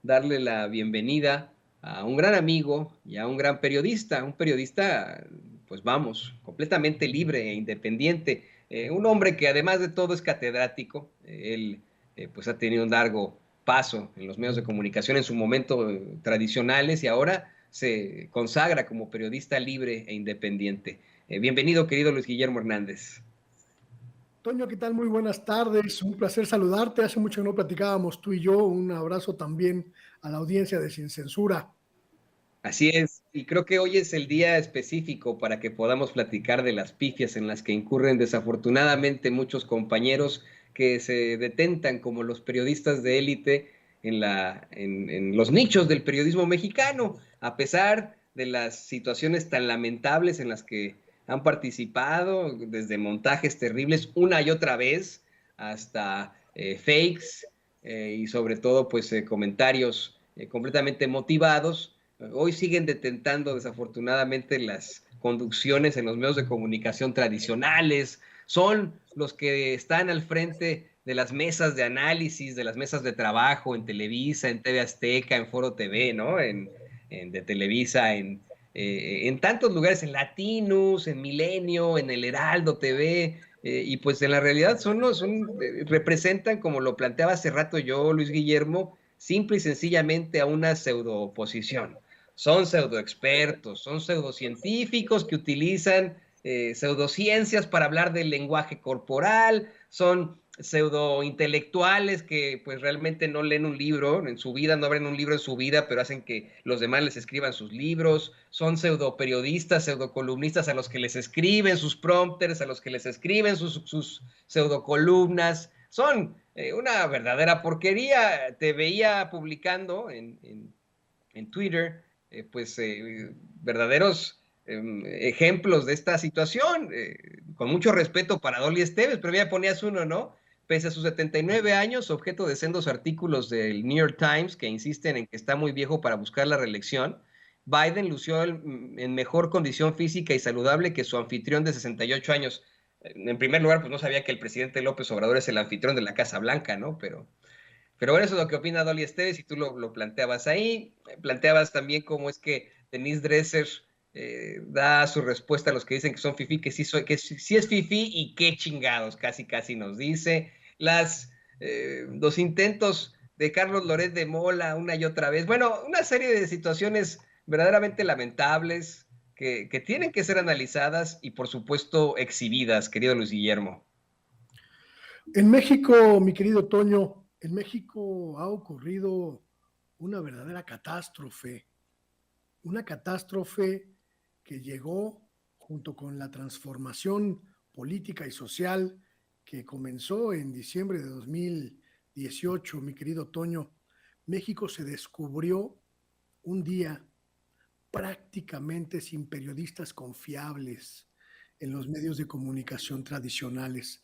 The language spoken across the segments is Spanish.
darle la bienvenida a un gran amigo y a un gran periodista, pues vamos, completamente libre e independiente, un hombre que además de todo es catedrático. Él pues ha tenido un largo paso en los medios de comunicación en su momento tradicionales y ahora se consagra como periodista libre e independiente. Bienvenido, querido Luis Guillermo Hernández. Toño, ¿qué tal? Muy buenas tardes. Un placer saludarte. Hace mucho que no platicábamos tú y yo. Un abrazo también a la audiencia de Sin Censura. Así es, y creo que hoy es el día específico para que podamos platicar de las pifias en las que incurren desafortunadamente muchos compañeros que se detentan como los periodistas de élite en los nichos del periodismo mexicano, a pesar de las situaciones tan lamentables en las que han participado, desde montajes terribles una y otra vez hasta fakes y sobre todo pues comentarios completamente motivados. Hoy siguen detentando desafortunadamente las conducciones en los medios de comunicación tradicionales, son los que están al frente de las mesas de análisis, de las mesas de trabajo en Televisa, en TV Azteca, en Foro TV, ¿no? De Televisa, en tantos lugares, en Latinus, en Milenio, en El Heraldo TV, y pues en la realidad representan, como lo planteaba hace rato yo, Luis Guillermo, simple y sencillamente a una pseudo oposición. Son pseudoexpertos, son pseudocientíficos que utilizan pseudociencias para hablar del lenguaje corporal, son pseudointelectuales que pues realmente no leen un libro en su vida, no abren un libro en su vida, pero hacen que los demás les escriban sus libros, son pseudoperiodistas, pseudocolumnistas a los que les escriben sus prompters, a los que les escriben sus pseudocolumnas, son una verdadera porquería. Te veía publicando en Twitter pues verdaderos ejemplos de esta situación, con mucho respeto para Dolly Esteves, pero ya ponías uno, ¿no? Pese a sus 79 años, objeto de sendos artículos del New York Times que insisten en que está muy viejo para buscar la reelección, Biden lució en mejor condición física y saludable que su anfitrión de 68 años. En primer lugar, pues no sabía que el presidente López Obrador es el anfitrión de la Casa Blanca, ¿no? Pero bueno, eso es lo que opina Dolly Esteves y tú lo planteabas ahí. Planteabas también cómo es que Denise Dresser da su respuesta a los que dicen que son fifí, que sí es fifí y qué chingados, casi nos dice. Los intentos de Carlos Loret de Mola una y otra vez. Bueno, una serie de situaciones verdaderamente lamentables que tienen que ser analizadas y por supuesto exhibidas, querido Luis Guillermo. En México, mi querido Toño, en México ha ocurrido una verdadera catástrofe. Una catástrofe que llegó junto con la transformación política y social que comenzó en diciembre de 2018, mi querido Toño. México se descubrió un día prácticamente sin periodistas confiables en los medios de comunicación tradicionales.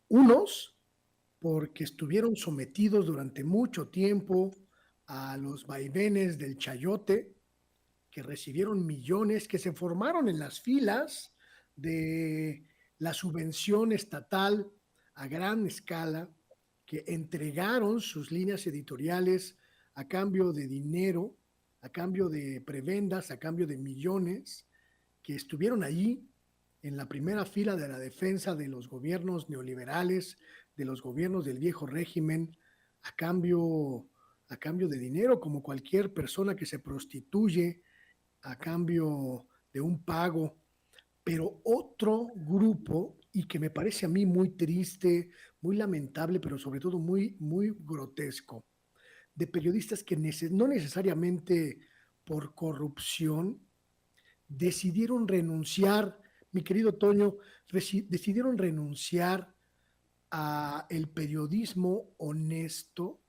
Unos porque estuvieron sometidos durante mucho tiempo a los vaivenes del chayote, que recibieron millones, que se formaron en las filas de la subvención estatal a gran escala, que entregaron sus líneas editoriales a cambio de dinero, a cambio de prebendas, a cambio de millones, que estuvieron allí en la primera fila de la defensa de los gobiernos neoliberales, de los gobiernos del viejo régimen, a cambio, a cambio de dinero, como cualquier persona que se prostituye a cambio de un pago. Pero otro grupo, y que me parece a mí muy triste, muy lamentable, pero sobre todo muy grotesco, de periodistas que no necesariamente por corrupción decidieron renunciar, mi querido Toño, decidieron renunciar a el periodismo honesto,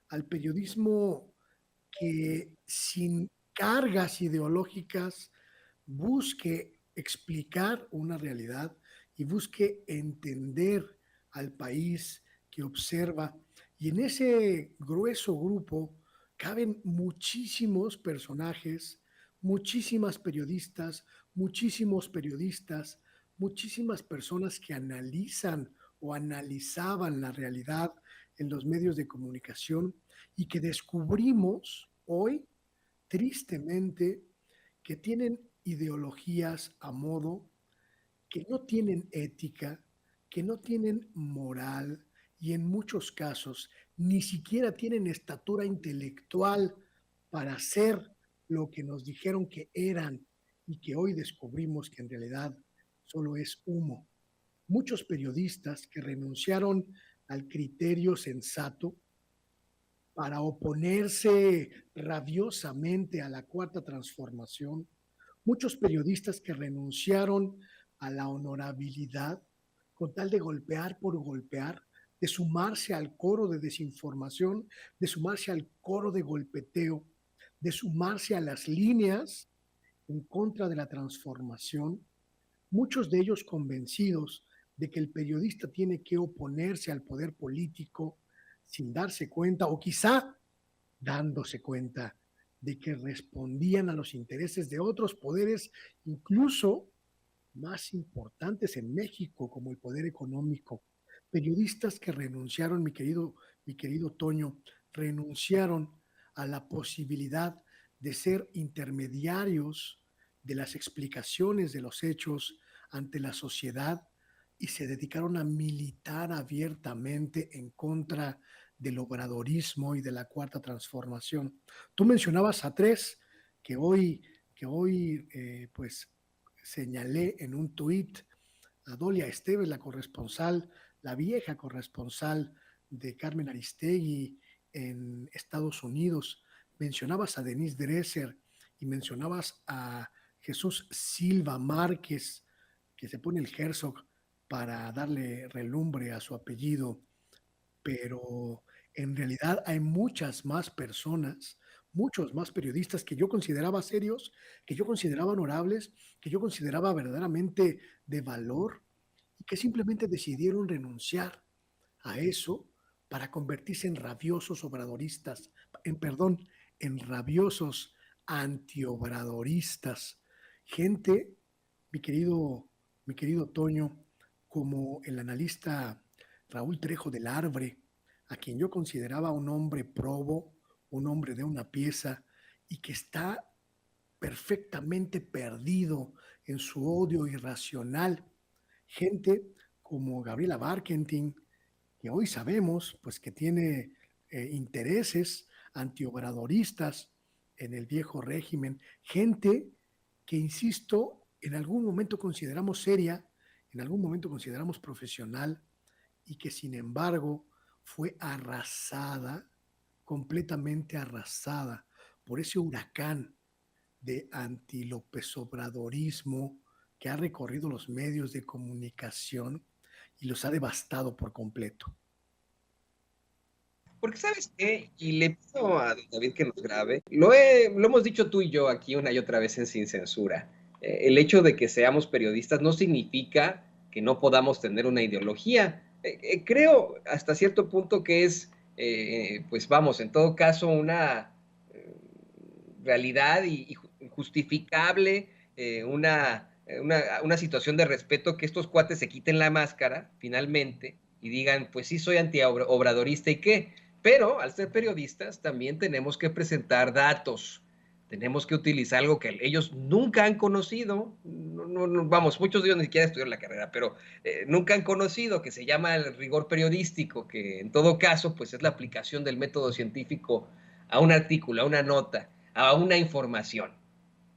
al periodismo que sin cargas ideológicas busque explicar una realidad y busque entender al país que observa. Y en ese grueso grupo caben muchísimos personajes, muchísimas periodistas, muchísimos periodistas, muchísimas personas que analizan o analizaban la realidad en los medios de comunicación y que descubrimos hoy, tristemente, que tienen ideologías a modo, que no tienen ética, que no tienen moral y en muchos casos ni siquiera tienen estatura intelectual para ser lo que nos dijeron que eran y que hoy descubrimos que en realidad solo es humo. Muchos periodistas que renunciaron al criterio sensato para oponerse rabiosamente a la cuarta transformación, muchos periodistas que renunciaron a la honorabilidad con tal de golpear por golpear, de sumarse al coro de desinformación, de sumarse al coro de golpeteo, de sumarse a las líneas en contra de la transformación, muchos de ellos convencidos de que el periodista tiene que oponerse al poder político sin darse cuenta o quizá dándose cuenta de que respondían a los intereses de otros poderes, incluso más importantes en México, como el poder económico. Periodistas que renunciaron, mi querido Toño, renunciaron a la posibilidad de ser intermediarios de las explicaciones de los hechos ante la sociedad y se dedicaron a militar abiertamente en contra del obradorismo y de la cuarta transformación. Tú mencionabas a tres que hoy pues señalé en un tuit a Dolia Esteves, la corresponsal, la vieja corresponsal de Carmen Aristegui en Estados Unidos. Mencionabas a Denise Dresser y mencionabas a Jesús Silva Márquez, que se pone el Herzog para darle relumbre a su apellido, pero en realidad hay muchas más personas, muchos más periodistas que yo consideraba serios, que yo consideraba honorables, que yo consideraba verdaderamente de valor y que simplemente decidieron renunciar a eso para convertirse en rabiosos obradoristas, perdón, en rabiosos antiobradoristas. Gente, mi querido, mi querido Toño, como el analista Raúl Trejo del Arbre, a quien yo consideraba un hombre probo, un hombre de una pieza, y que está perfectamente perdido en su odio irracional. Gente como Gabriela Barkentin, que hoy sabemos pues que tiene intereses antiobradoristas en el viejo régimen, gente que, insisto, en algún momento consideramos seria, en algún momento consideramos profesional y que sin embargo fue arrasada, completamente arrasada por ese huracán de anti-López Obradorismo que ha recorrido los medios de comunicación y los ha devastado por completo. Porque sabes qué, y le pido a don David que nos grabe, lo hemos dicho tú y yo aquí una y otra vez en Sin Censura. El hecho de que seamos periodistas no significa que no podamos tener una ideología. Creo hasta cierto punto que es, pues vamos, en todo caso, una realidad y justificable, una situación de respeto que estos cuates se quiten la máscara finalmente y digan, pues sí, soy antiobradorista y qué. Pero al ser periodistas también tenemos que presentar datos, tenemos que utilizar algo que ellos nunca han conocido, vamos, muchos de ellos ni siquiera estudiaron la carrera, pero nunca han conocido, que se llama el rigor periodístico, que en todo caso pues es la aplicación del método científico a un artículo, a una nota, a una información.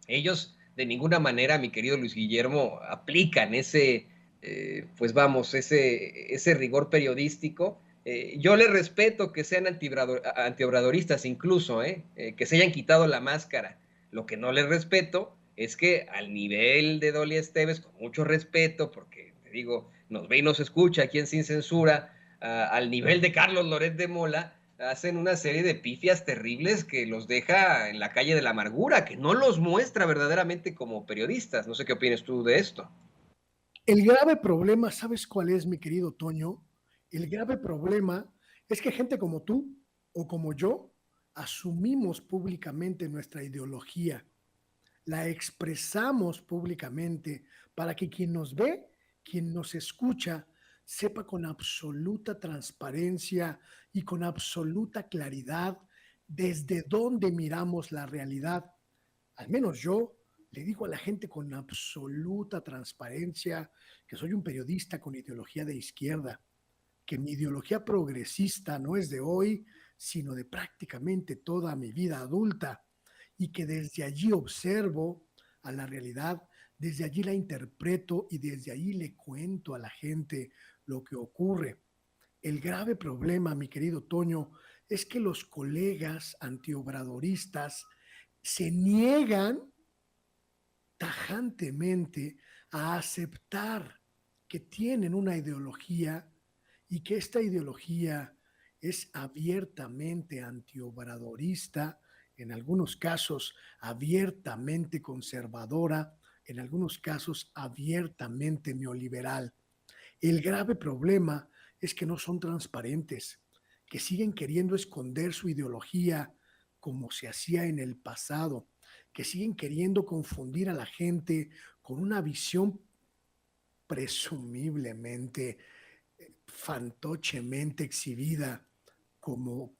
Ellos de ninguna manera, mi querido Luis Guillermo, aplican pues vamos, ese rigor periodístico. Yo les respeto que sean antiobradoristas incluso, que se hayan quitado la máscara. Lo que no les respeto es que al nivel de Dolia Esteves, con mucho respeto, porque te digo, nos ve y nos escucha aquí en Sin Censura, al nivel de Carlos Loret de Mola, hacen una serie de pifias terribles que los deja en la calle de la amargura, que no los muestra verdaderamente como periodistas. No sé qué opinas tú de esto. El grave problema, ¿sabes cuál es, mi querido Toño? El grave problema es que gente como tú o como yo asumimos públicamente nuestra ideología, la expresamos públicamente para que quien nos ve, quien nos escucha, sepa con absoluta transparencia y con absoluta claridad desde dónde miramos la realidad. Al menos yo le digo a la gente con absoluta transparencia que soy un periodista con ideología de izquierda, que mi ideología progresista no es de hoy, sino de prácticamente toda mi vida adulta, y que desde allí observo a la realidad, desde allí la interpreto y desde allí le cuento a la gente lo que ocurre. El grave problema, mi querido Toño, es que los colegas antiobradoristas se niegan tajantemente a aceptar que tienen una ideología y que esta ideología es abiertamente antiobradorista, en algunos casos abiertamente conservadora, en algunos casos abiertamente neoliberal. El grave problema es que no son transparentes, que siguen queriendo esconder su ideología como se hacía en el pasado, que siguen queriendo confundir a la gente con una visión presumiblemente, fantochemente exhibida como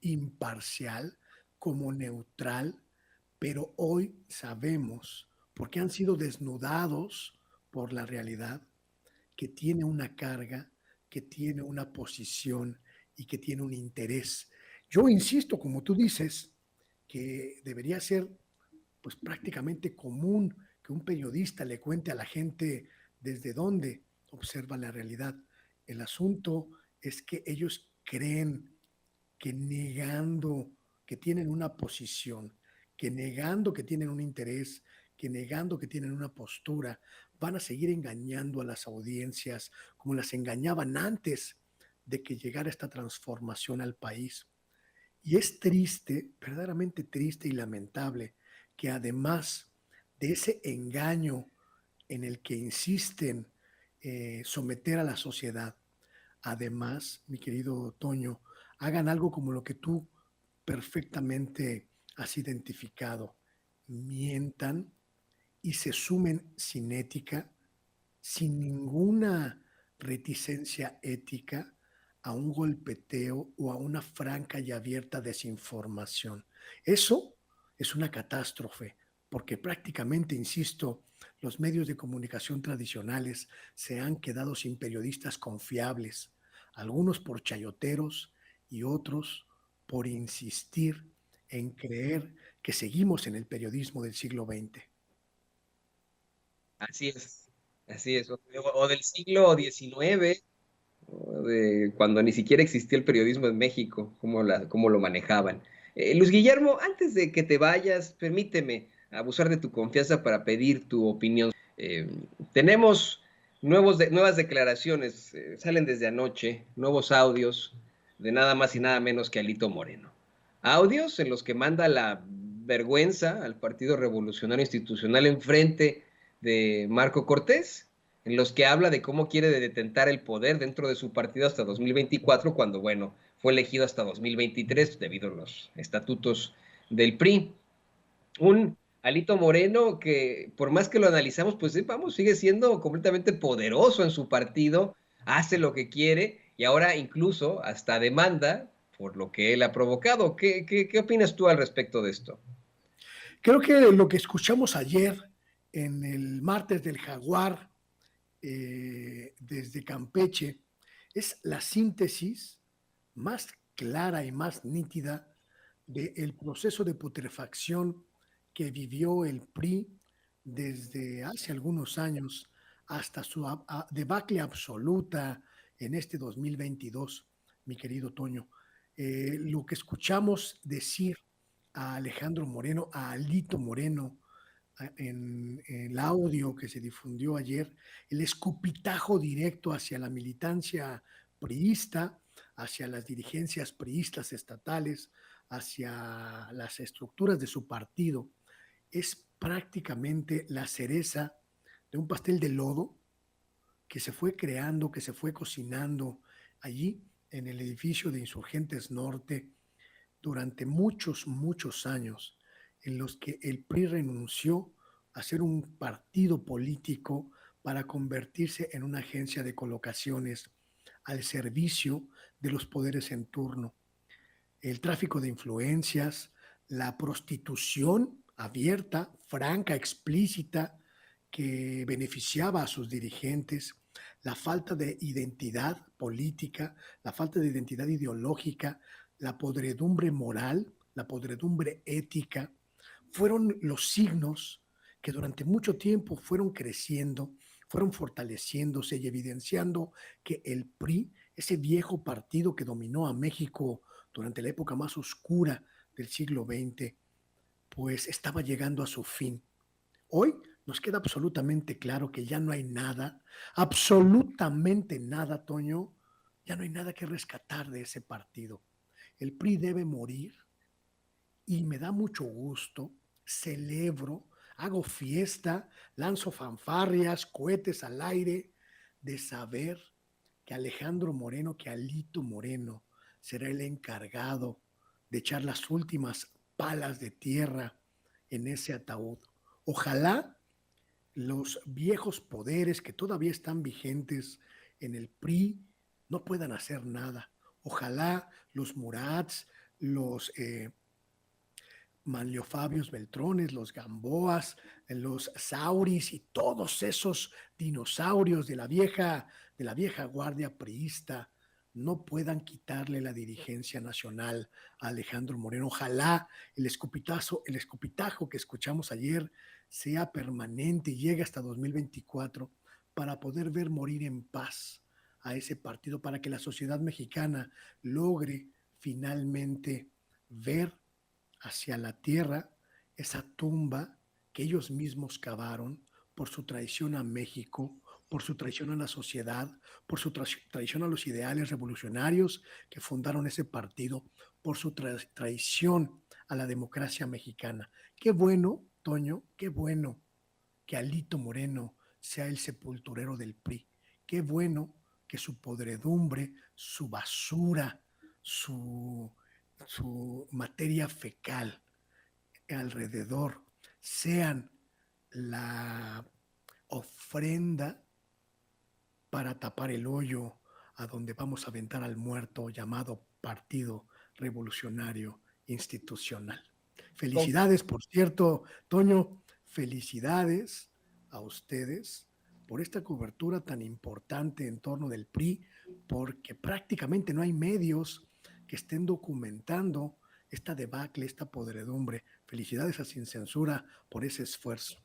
imparcial, como neutral, pero hoy sabemos, porque han sido desnudados por la realidad, que tiene una carga, que tiene una posición y que tiene un interés. Yo insisto, como tú dices, que debería ser pues prácticamente común que un periodista le cuente a la gente desde dónde observa la realidad. El asunto es que ellos creen que negando que tienen una posición, que negando que tienen un interés, que negando que tienen una postura, van a seguir engañando a las audiencias como las engañaban antes de que llegara esta transformación al país. Y es triste, verdaderamente triste y lamentable, que además de ese engaño en el que insisten someter a la sociedad, además, mi querido Toño, hagan algo como lo que tú perfectamente has identificado, mientan y se sumen sin ética, sin ninguna reticencia ética, a un golpeteo o a una franca y abierta desinformación. Eso es una catástrofe, porque prácticamente, insisto, los medios de comunicación tradicionales se han quedado sin periodistas confiables, algunos por chayoteros y otros por insistir en creer que seguimos en el periodismo del siglo XX. Así es, así es. O del siglo XIX, o de cuando ni siquiera existía el periodismo en México, cómo lo manejaban. Luis Guillermo, antes de que te vayas, permíteme abusar de tu confianza para pedir tu opinión. Tenemos nuevas declaraciones, salen desde anoche, nuevos audios de nada más y nada menos que Alito Moreno. Audios en los que manda la vergüenza al Partido Revolucionario Institucional enfrente de Marco Cortés, en los que habla de cómo quiere detentar el poder dentro de su partido hasta 2024, cuando, bueno, fue elegido hasta 2023 debido a los estatutos del PRI. Un Alito Moreno que, por más que lo analizamos, pues vamos, sigue siendo completamente poderoso en su partido, hace lo que quiere y ahora incluso hasta demanda por lo que él ha provocado. ¿Qué opinas tú al respecto de esto? Creo que lo que escuchamos ayer en el martes del Jaguar desde Campeche es la síntesis más clara y más nítida del proceso de putrefacción que vivió el PRI desde hace algunos años hasta su debacle absoluta en este 2022, mi querido Toño. Lo que escuchamos decir a Alejandro Moreno, a Alito Moreno, en el audio que se difundió ayer, el escupitajo directo hacia la militancia priista, hacia las dirigencias priistas estatales, hacia las estructuras de su partido, es prácticamente la cereza de un pastel de lodo que se fue creando, que se fue cocinando allí en el edificio de Insurgentes Norte durante muchos, muchos años, en los que el PRI renunció a ser un partido político para convertirse en una agencia de colocaciones al servicio de los poderes en turno. El tráfico de influencias, la prostitución abierta, franca, explícita, que beneficiaba a sus dirigentes, la falta de identidad política, la falta de identidad ideológica, la podredumbre moral, la podredumbre ética, fueron los signos que durante mucho tiempo fueron creciendo, fueron fortaleciéndose y evidenciando que el PRI, ese viejo partido que dominó a México durante la época más oscura del siglo XX, pues estaba llegando a su fin. Hoy nos queda absolutamente claro que ya no hay nada, absolutamente nada, Toño, ya no hay nada que rescatar de ese partido. El PRI debe morir y me da mucho gusto, celebro, hago fiesta, lanzo fanfarrias, cohetes al aire, de saber que Alejandro Moreno, que Alito Moreno será el encargado de echar las últimas palas de tierra en ese ataúd. Ojalá los viejos poderes que todavía están vigentes en el PRI no puedan hacer nada. Ojalá los Murats, los Manlio Fabios Beltrones, los Gamboas, los Sauris y todos esos dinosaurios de la vieja guardia priista no puedan quitarle la dirigencia nacional a Alejandro Moreno. Ojalá el escupitajo que escuchamos ayer sea permanente y llegue hasta 2024 para poder ver morir en paz a ese partido, para que la sociedad mexicana logre finalmente ver hacia la tierra esa tumba que ellos mismos cavaron por su traición a México, por su traición a la sociedad, por su traición a los ideales revolucionarios que fundaron ese partido, por su traición a la democracia mexicana. Qué bueno, Toño, qué bueno que Alito Moreno sea el sepulturero del PRI. Qué bueno que su podredumbre, su basura, su materia fecal alrededor sean la ofrenda para tapar el hoyo a donde vamos a aventar al muerto llamado Partido Revolucionario Institucional. Felicidades, por cierto, Toño, felicidades a ustedes por esta cobertura tan importante en torno del PRI, porque prácticamente no hay medios que estén documentando esta debacle, esta podredumbre. Felicidades a Sin Censura por ese esfuerzo.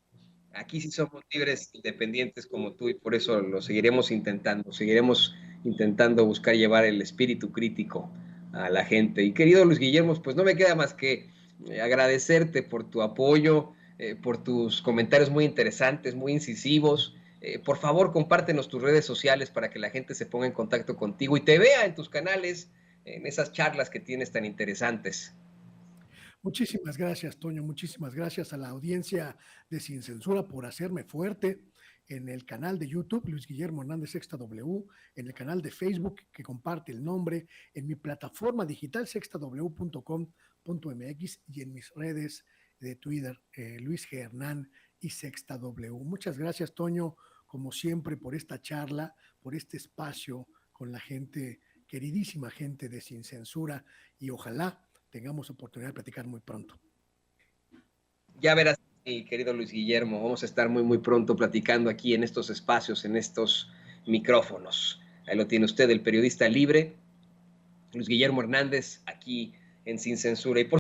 Aquí sí somos libres, independientes como tú, y por eso lo seguiremos intentando buscar llevar el espíritu crítico a la gente. Y querido Luis Guillermo, pues no me queda más que agradecerte por tu apoyo, por tus comentarios muy interesantes, muy incisivos. Por favor, compártenos tus redes sociales para que la gente se ponga en contacto contigo y te vea en tus canales, en esas charlas que tienes tan interesantes. Muchísimas gracias, Toño. Muchísimas gracias a la audiencia de Sin Censura por hacerme fuerte en el canal de YouTube, Luis Guillermo Hernández Sexta W, en el canal de Facebook que comparte el nombre, en mi plataforma digital sextaw.com.mx y en mis redes de Twitter, Luis G. Hernán y Sexta W. Muchas gracias, Toño, como siempre, por esta charla, por este espacio con la gente, queridísima gente de Sin Censura, y ojalá tengamos oportunidad de platicar muy pronto. Ya verás, mi querido Luis Guillermo, vamos a estar muy pronto platicando aquí en estos espacios, en estos micrófonos. Ahí lo tiene usted, el periodista libre, Luis Guillermo Hernández, aquí en Sin Censura. Y por